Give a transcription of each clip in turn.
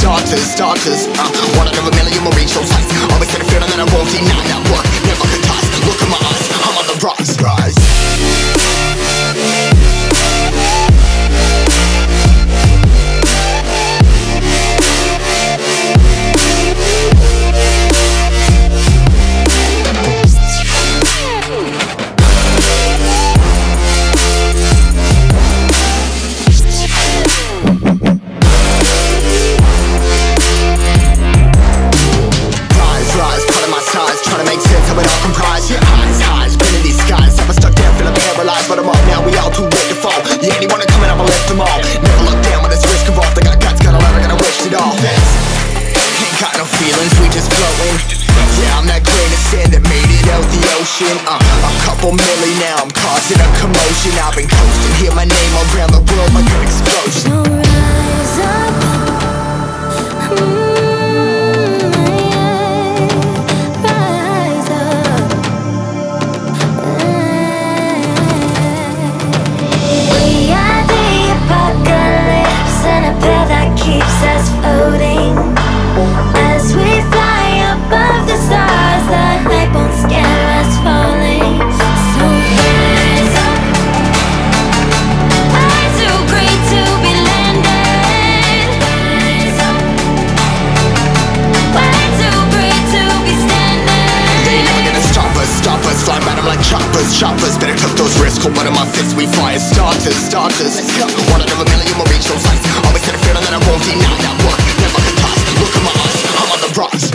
starters. One out of a million will reach those heights. Always had a feeling that I won't deny that work. Never could toss. Look in my eyes, I'm on the rise. Trying to make sense of it all comprised. Highs, been in these skies. Never stuck down, feeling paralyzed, but I'm up now, we all too late to fall. Yeah, anyone coming, I'ma lift them all. Never look down when there's risk involved. I got guts, got a lot, I gotta wish it all. Ain't got no feelings, we just floating. Yeah, I'm that grain of sand that made it out the ocean. A couple milli now, I'm causing a commotion. I've been coasting, hear my name all around the world like an explosion. So rise up. Keeps us floating as we fly above the stars. The hype won't scare us falling. So rise up. I'm too great to be landed. Rise up. Way too great to be standing. They ain't never gonna stop us, fly by them like choppers. Better cut those risks, hold one of my fists, we fire starters. Let's go. One out of a million will reach those heights. Always had a feeling that I won't deny that work. Never could toss. Look in my eyes, I'm on the rise.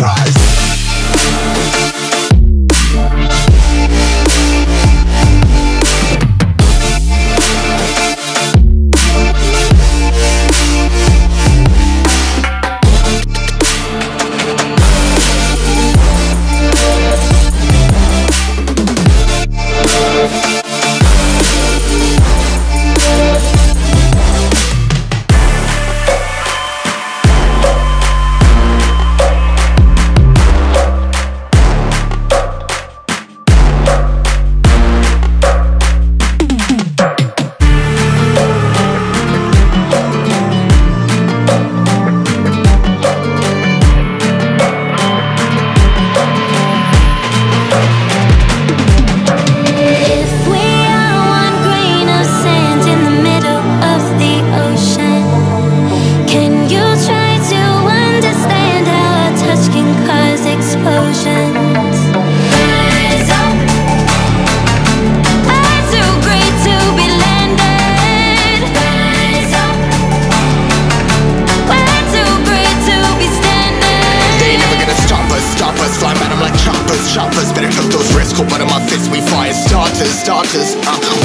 Choppers, better cut those risks, hold one of my fists, we fire starters.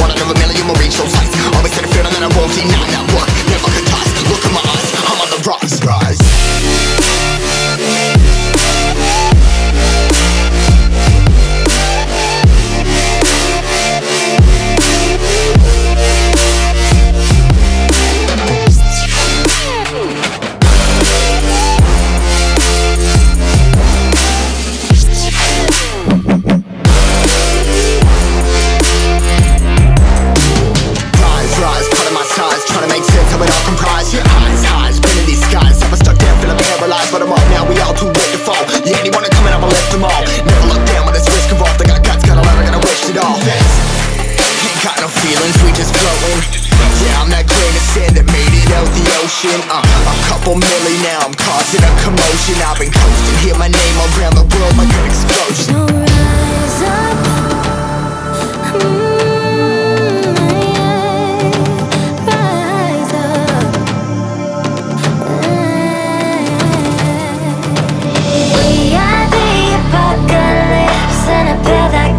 One out of a million will reach those heights. Always had a feeling that I won't deny that work. Never could toss. Look in my eyes, I'm on the rise. Highs, been in these skies. Never stuck down, feeling paralyzed, but I'm up now, we all too late to fall. Yeah, anyone coming, I'ma lift them all. Never look down when there's risk involved. I got guts, got a lot, I gotta wish it all. Ain't got no feelings, we just floating. Yeah, I'm that grain of sand that made it out the ocean. A couple milli now, I'm causing a commotion. I've been coasting, hear my name all around the world like an explosion. So rise up.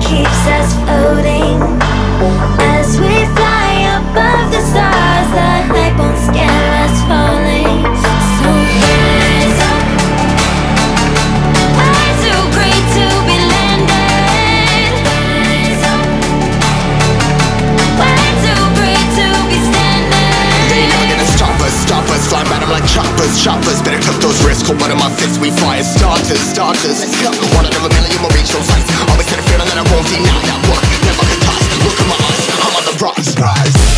Keeps us floating as we fly above the stars. The hype won't scare us falling. So rise up. I'm too great to be landed. Rise up. Way too great to be standing. They ain't never gonna stop us, fly by them like choppers. Better cut those risks, hold one of my fists, we fire starters. Let's go. One out of a million will reach those heights. Always had a feeling that I won't deny that work. Never could toss. Look in my eyes, I'm on the rise.